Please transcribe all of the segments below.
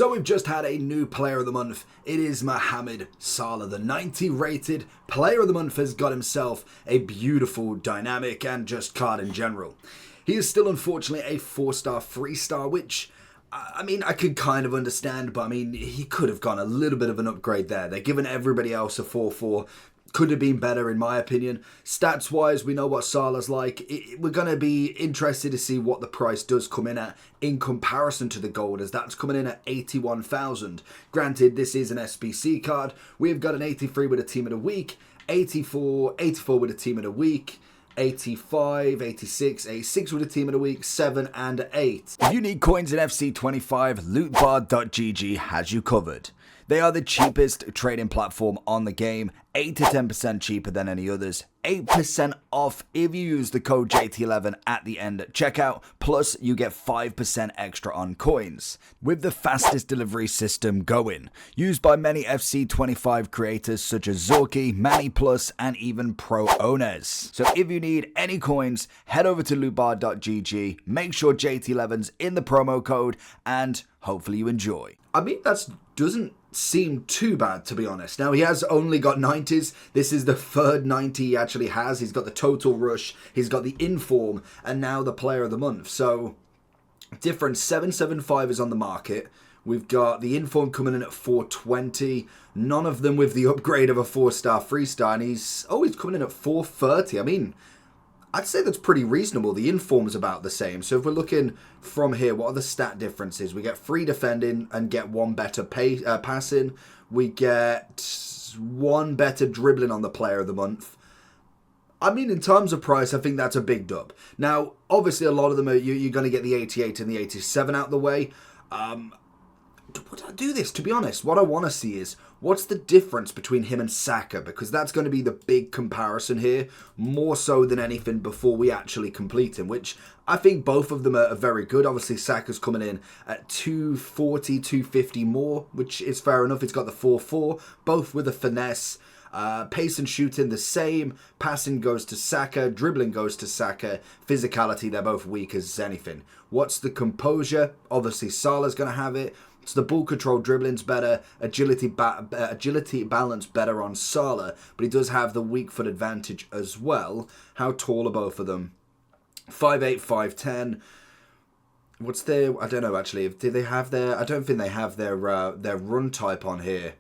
So we've just had a new player of the month. It is Mohamed Salah. The 90 rated player of the month has got himself a beautiful, dynamic and just card in general. He is still unfortunately a 4-star 3-star, which I mean, I could kind of understand, but I mean, he could have gone a little bit of an upgrade there. They're giving everybody else a 4-4. Could have been better in my opinion. Stats wise, we know what Salah's like. We're going to be interested to see what the price does come in at in comparison to the gold, as that's coming in at 81,000. Granted, this is an SBC card. We've got an 83 with a team of the week, 84 with a team of the week, 85, 86, 86 with a team of the week, 7 and 8. If you need coins in FC25, lootbar.gg has you covered. They are the cheapest trading platform on the game, 8 to 10% cheaper than any others, 8% off if you use the code JT11 at the end at checkout, plus you get 5% extra on coins. With the fastest delivery system going, used by many FC25 creators such as Zorki, Manny Plus, and even Pro owners. So if you need any coins, head over to lootbar.gg, make sure JT11's in the promo code, and hopefully you enjoy. I mean, that doesn't seem too bad, to be honest. Now, he has only got 90s. This is the third 90 he actually has. He's got the total rush, he's got the inform, and now the player of the month. So, different 775 is on the market. We've got the inform coming in at 420. None of them with the upgrade of a 4-star 3-star, and he's coming in at 430. I mean, I'd say that's pretty reasonable. The inform's about the same. So if we're looking from here, what are the stat differences? We get 3 defending and get 1 better passing. We get 1 better dribbling on the player of the month. I mean, in terms of price, I think that's a big dub. Now, obviously, a lot of them are you're going to get the 88 and the 87 out the way. Would I do this? To be honest, what I want to see is what's the difference between him and Saka, because that's going to be the big comparison here, more so than anything before we actually complete him, which I think both of them are very good. Obviously, Saka's coming in at 240, 250 more, which is fair enough. It's got the 4-4, both with a finesse. Pace and shooting the same, passing goes to Saka, dribbling goes to Saka, physicality, they're both weak as anything. What's the composure? Obviously Salah's going to have it. It's the ball control, dribbling's better, agility balance better on Salah, but he does have the weak foot advantage as well. How tall are both of them? 5'8", 5'10". What's their, I don't know actually, do they have their, I don't think they have their run type on here.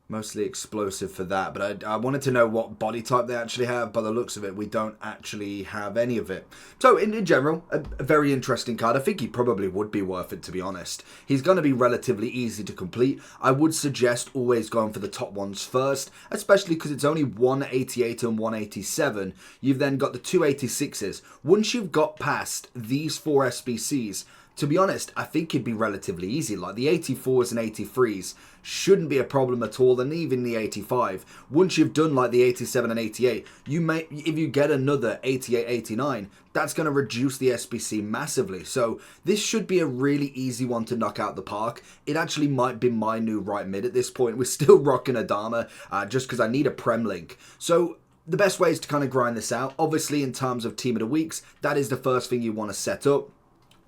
Mostly explosive for that, but I wanted to know what body type they actually have. By the looks of it, we don't actually have any of it. So in general, a very interesting card. I think he probably would be worth it, to be honest. He's going to be relatively easy to complete. I would suggest always going for the top ones first, especially because it's only 188 and 187. You've then got the 286s. Once you've got past these 4 SBCs, to be honest, I think it'd be relatively easy. Like the 84s and 83s shouldn't be a problem at all, and even the 85. Once you've done like the 87 and 88, you may, if you get another 88, 89, that's going to reduce the SBC massively. So this should be a really easy one to knock out the park. It actually might be my new right mid at this point. We're still rocking Adama just because I need a Prem link. So the best way is to kind of grind this out. Obviously, in terms of team of the weeks, that is the first thing you want to set up.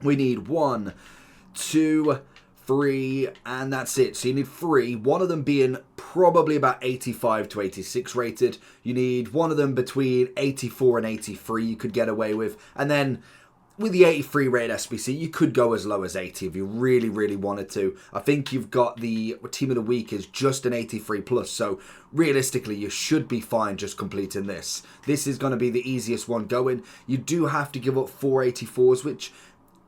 We need 1, 2, 3, and that's it. So you need 3, one of them being probably about 85 to 86 rated. You need one of them between 84 and 83 you could get away with. And then with the 83 rated SBC, you could go as low as 80 if you really, really wanted to. I think you've got the team of the week is just an 83 plus. So realistically, you should be fine just completing this. This is going to be the easiest one going. You do have to give up 4 84s, which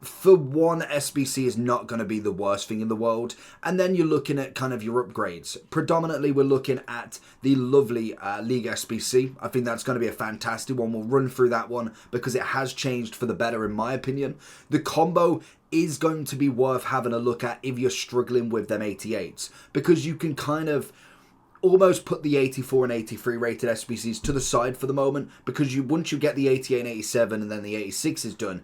for one SBC is not going to be the worst thing in the world. And then you're looking at kind of your upgrades. Predominantly, we're looking at the lovely League SBC. I think that's going to be a fantastic one. We'll run through that one because it has changed for the better in my opinion. The combo is going to be worth having a look at if you're struggling with them 88s, because you can kind of almost put the 84 and 83 rated SBCs to the side for the moment, because once you get the 88 and 87 and then the 86 is done,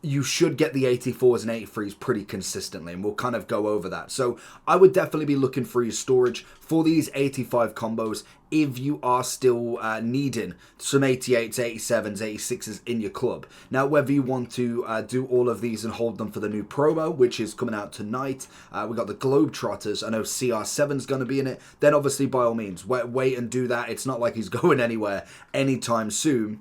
you should get the 84s and 83s pretty consistently, and we'll kind of go over that. So I would definitely be looking for your storage for these 85 combos if you are still needing some 88s, 87s, 86s in your club. Now, whether you want to do all of these and hold them for the new promo, which is coming out tonight, we got the Globetrotters. I know CR7's going to be in it. Then obviously, by all means, wait and do that. It's not like he's going anywhere anytime soon.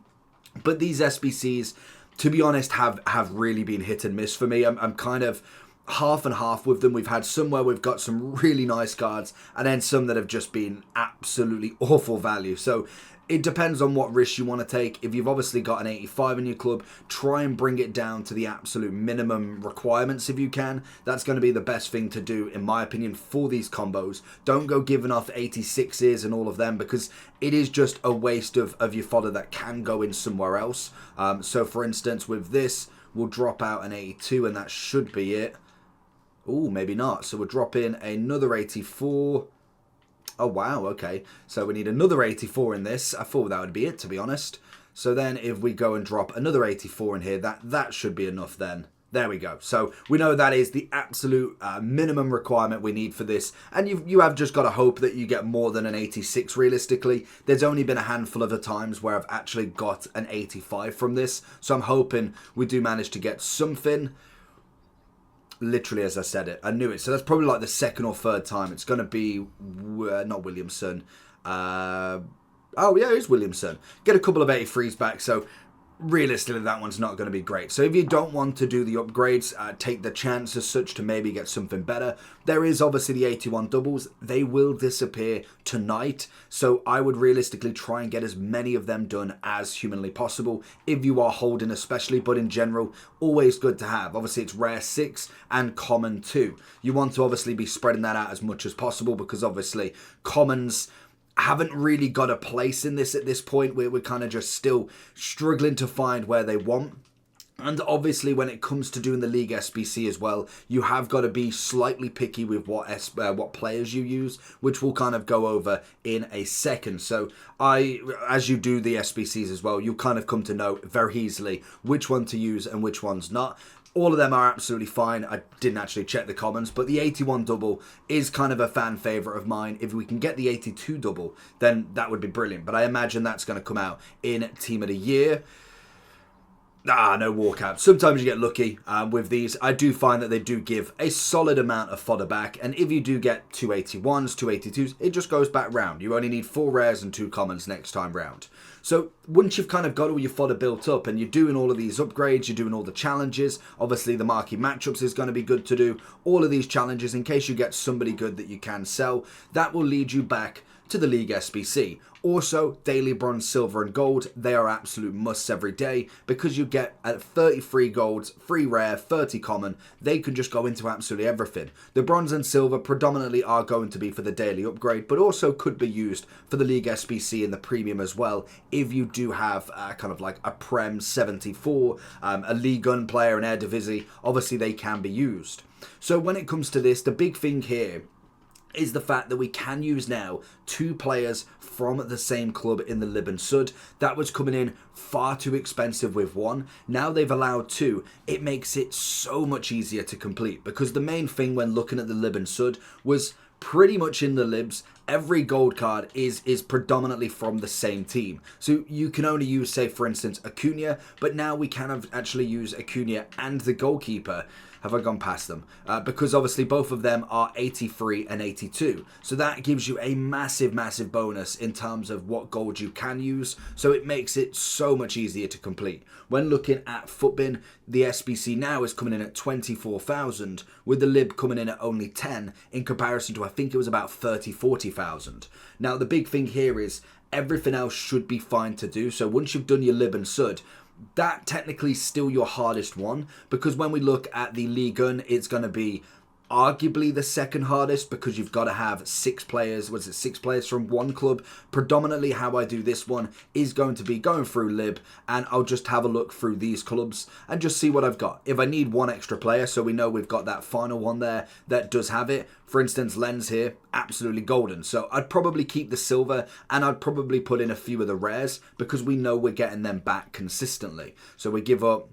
But these SBCs, to be honest, have really been hit and miss for me. I'm kind of half and half with them. We've had some where we've got some really nice cards, and then some that have just been absolutely awful value. So it depends on what risk you want to take. If you've obviously got an 85 in your club, try and bring it down to the absolute minimum requirements if you can. That's going to be the best thing to do, in my opinion, for these combos. Don't go giving off 86s and all of them, because it is just a waste of your fodder that can go in somewhere else. So for instance, with this, we'll drop out an 82 and that should be it. Oh, maybe not. So we'll drop in another 84. Oh, wow, okay. So we need another 84 in this. I thought that would be it, to be honest. So then if we go and drop another 84 in here, that should be enough then. There we go. So we know that is the absolute minimum requirement we need for this. And you have just got to hope that you get more than an 86 realistically. There's only been a handful of the times where I've actually got an 85 from this. So I'm hoping we do manage to get something. Literally, as I said it, I knew it. So that's probably like the second or third time. It's going to be, not Williamson. Oh, yeah, it is Williamson. Get a couple of 83s back. So realistically, that one's not going to be great. So if you don't want to do the upgrades, take the chance as such to maybe get something better. There is obviously the 81 doubles. They will disappear tonight. So I would realistically try and get as many of them done as humanly possible, if you are holding especially, but in general, always good to have. Obviously, it's rare 6 and common 2. You want to obviously be spreading that out as much as possible, because obviously commons haven't really got a place in this at this point. We're kind of just still struggling to find where they want. And obviously, when it comes to doing the League SBC as well, you have got to be slightly picky with what players you use, which we'll kind of go over in a second. So as you do the SBCs as well, you'll kind of come to know very easily which one to use and which one's not. All of them are absolutely fine. I didn't actually check the commons, but the 81 double is kind of a fan favourite of mine. If we can get the 82 double, then that would be brilliant. But I imagine that's going to come out in Team of the Year. No walkout. Sometimes you get lucky with these. I do find that they do give a solid amount of fodder back. And if you do get 281s, 282s, it just goes back round. You only need 4 rares and 2 commons next time round. So once you've kind of got all your fodder built up and you're doing all of these upgrades, you're doing all the challenges, obviously the marquee matchups is going to be good to do. All of these challenges, in case you get somebody good that you can sell, that will lead you back to the League SBC. Also, daily bronze, silver and gold, they are absolute musts every day, because you get at 33 golds, 3 rare, 30 common, they can just go into absolutely everything. The bronze and silver predominantly are going to be for the daily upgrade, but also could be used for the League SBC and the premium as well, if you do have kind of like a Prem 74, a League 1 player, an Eredivisie, obviously they can be used. So when it comes to this, the big thing here is the fact that we can use now 2 players from the same club in the Lib and Sud. That was coming in far too expensive with 1. Now they've allowed 2. It makes it so much easier to complete, because the main thing when looking at the Lib and Sud was pretty much in the Libs, every gold card is predominantly from the same team. So you can only use, say for instance, Acuna, but now we can actually use Acuna and the goalkeeper. Have I gone past them? Because obviously both of them are 83 and 82. So that gives you a massive, massive bonus in terms of what gold you can use. So it makes it so much easier to complete. When looking at Footbin, the SBC now is coming in at 24,000, with the Lib coming in at only 10, in comparison to, I think it was about 40,000. Now the big thing here is everything else should be fine to do. So once you've done your Lib and Sud, that technically is still your hardest one, because when we look at the Ligue 1, it's going to be arguably the second hardest, because you've got to have 6 players. Was it 6 players from one club? Predominantly how I do this one is going to be going through Lib, and I'll just have a look through these clubs and just see what I've got. If I need 1 extra player, so we know we've got that final one there that does have it. For instance, Lens here, absolutely golden. So I'd probably keep the silver, and I'd probably put in a few of the rares, because we know we're getting them back consistently. So we give up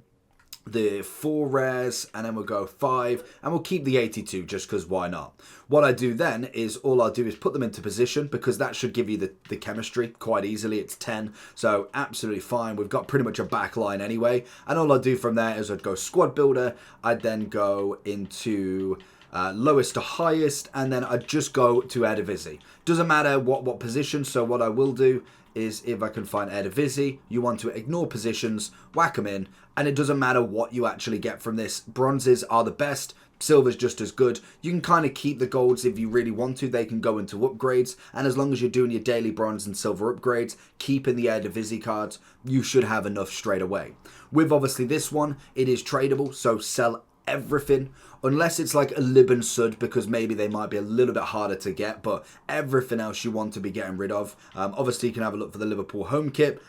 the 4 rares, and then we'll go 5, and we'll keep the 82 just because why not. What I do then is all I'll do is put them into position, because that should give you the chemistry quite easily. It's 10, so absolutely fine. We've got pretty much a back line anyway, and all I'll do from there is I'd go squad builder, I'd then go into lowest to highest, and then I'd just go to Eredivisie. Doesn't matter what position, so what I will do is, if I can find Eredivisie, you want to ignore positions, whack them in, and it doesn't matter what you actually get from this. Bronzes are the best, silver's just as good. You can kind of keep the golds if you really want to. They can go into upgrades, and as long as you're doing your daily bronze and silver upgrades, keeping the Eredivisie cards, you should have enough straight away. With obviously this one, it is tradable, so sell everything, unless it's like a Lib and Sud, because maybe they might be a little bit harder to get, but everything else you want to be getting rid of. Obviously you can have a look for the Liverpool home kit.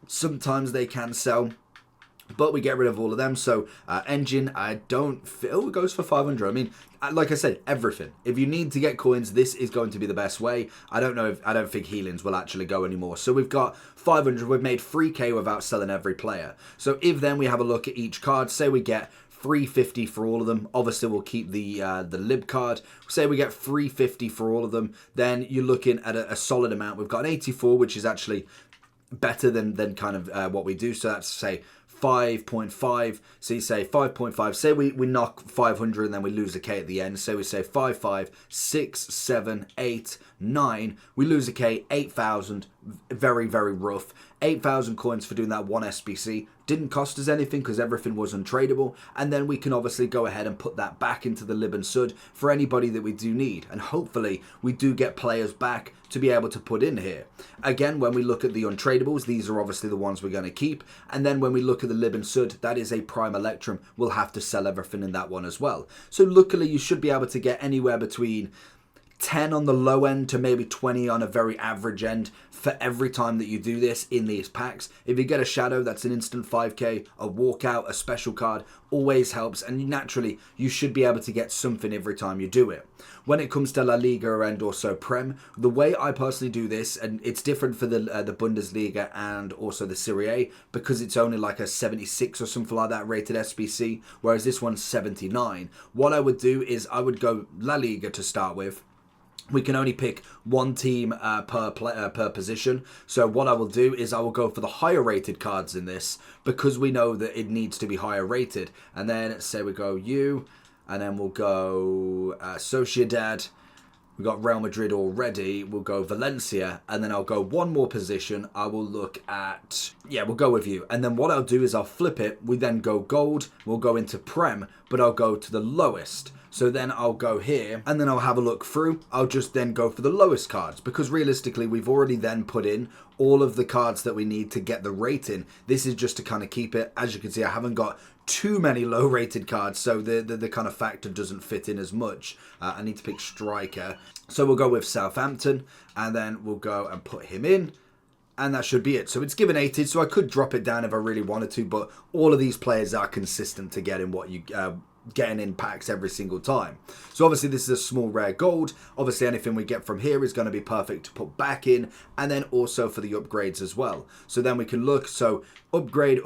Sometimes they can sell, but we get rid of all of them. So engine, I don't feel it goes for 500. I mean, like I said, everything. If you need to get coins, this is going to be the best way. I don't think healings will actually go anymore. So we've got 500. We've made 3k without selling every player. So if then we have a look at each card, say we get 350 for all of them. Obviously, we'll keep the Lib card. Say we get 350 for all of them. Then you're looking at a solid amount. We've got an 84, which is actually better than kind of what we do. So that's, say, 5.5. So you say 5.5. Say we knock 500 and then we lose a K at the end. So we say 5, 5, 6, 7, 8, 9. We lose a K, 8,000. Very, very rough. 8,000 coins for doing that one SBC. Didn't cost us anything because everything was untradeable. And then we can obviously go ahead and put that back into the Lib and Sud for anybody that we do need. And hopefully we do get players back to be able to put in here. Again, when we look at the untradables, these are obviously the ones we're going to keep. And then when we look at the Lib and Sud, that is a Prime Electrum. We'll have to sell everything in that one as well. So luckily you should be able to get anywhere between 10 on the low end to maybe 20 on a very average end for every time that you do this in these packs. If you get a shadow, that's an instant 5k, a walkout, a special card, always helps, and naturally you should be able to get something every time you do it. When it comes to La Liga and also Prem, the way I personally do this, and it's different for the Bundesliga and also the Serie A, because it's only like a 76 or something like that rated SBC, whereas this one's 79. What I would do is I would go La Liga to start with. We can only pick one team per position. So what I will do is I will go for the higher rated cards in this, because we know that it needs to be higher rated. And then say we go U, and then we'll go Sociedad. We've got Real Madrid already. We'll go Valencia, and then I'll go one more position. I will look at, we'll go with you. And then what I'll do is I'll flip it. We then go gold. We'll go into Prem, but I'll go to the lowest. So then I'll go here, and then I'll have a look through. I'll just then go for the lowest cards, because realistically, we've already then put in all of the cards that we need to get the rating. This is just to kind of keep it. As you can see, I haven't got too many low rated cards, so the kind of factor doesn't fit in as much. I need to pick striker. So we'll go with Southampton, and then we'll go and put him in. And that should be it. So it's given 80, so I could drop it down if I really wanted to, but all of these players are consistent to getting what you getting in packs every single time. So obviously this is a small rare gold. Obviously anything we get from here is going to be perfect to put back in, and then also for the upgrades as well. So then we can look, so upgrade,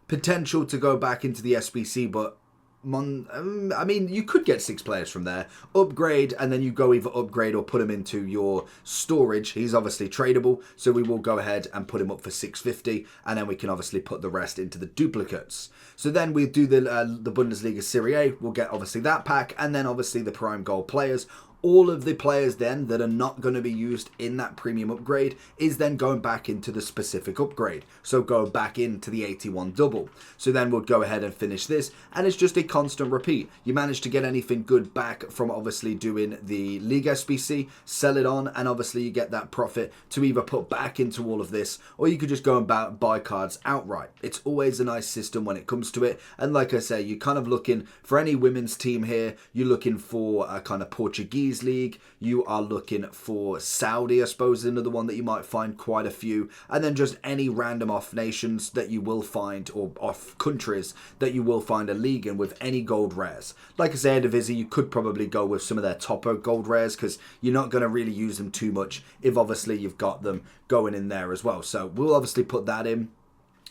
potential to go back into the SBC, but I mean, you could get 6 players from there. Upgrade, and then you go either upgrade or put him into your storage. He's obviously tradable, so we will go ahead and put him up for 650, and then we can obviously put the rest into the duplicates. So then we do the Bundesliga Serie A. We'll get obviously that pack, and then obviously the Prime Gold players. All of the players then that are not going to be used in that premium upgrade is then going back into the specific upgrade. So go back into the 81 double. So then we'll go ahead and finish this, and it's just a constant repeat. You manage to get anything good back from obviously doing the League SBC, sell it on, and obviously you get that profit to either put back into all of this, or you could just go and buy cards outright. It's always a nice system when it comes to it. And like I say, you're kind of looking for any women's team here. You're looking for a kind of Portuguese league, you are looking for Saudi, I suppose, another one that you might find quite a few, and then just any random off nations that you will find, or off countries that you will find a league in with any gold rares. Like I say, Eredivisie, you could probably go with some of their topper gold rares, because you're not going to really use them too much if obviously you've got them going in there as well. So we'll obviously put that in.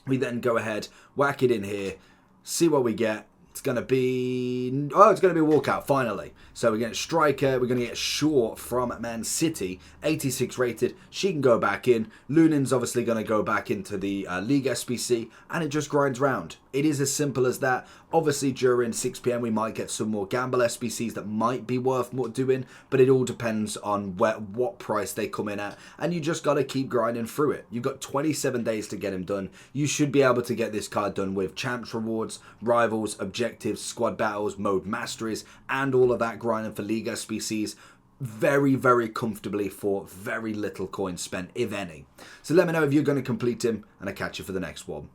We then go ahead, whack it in here, see what we get. It's going to be a walkout, finally. So we're going to get striker, we're going to get Shaw from Man City, 86 rated. She can go back in. Lunin's obviously going to go back into the League SBC, and it just grinds round. It is as simple as that. Obviously, during 6 p.m, we might get some more gamble SBCs that might be worth more doing, but it all depends on what price they come in at, and you just got to keep grinding through it. You've got 27 days to get him done. You should be able to get this card done with champs rewards, rivals, objectives, squad battles, mode masteries, and all of that grinding for League SBCs very, very comfortably for very little coins spent, if any. So let me know if you're going to complete him, and I'll catch you for the next one.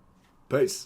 Peace.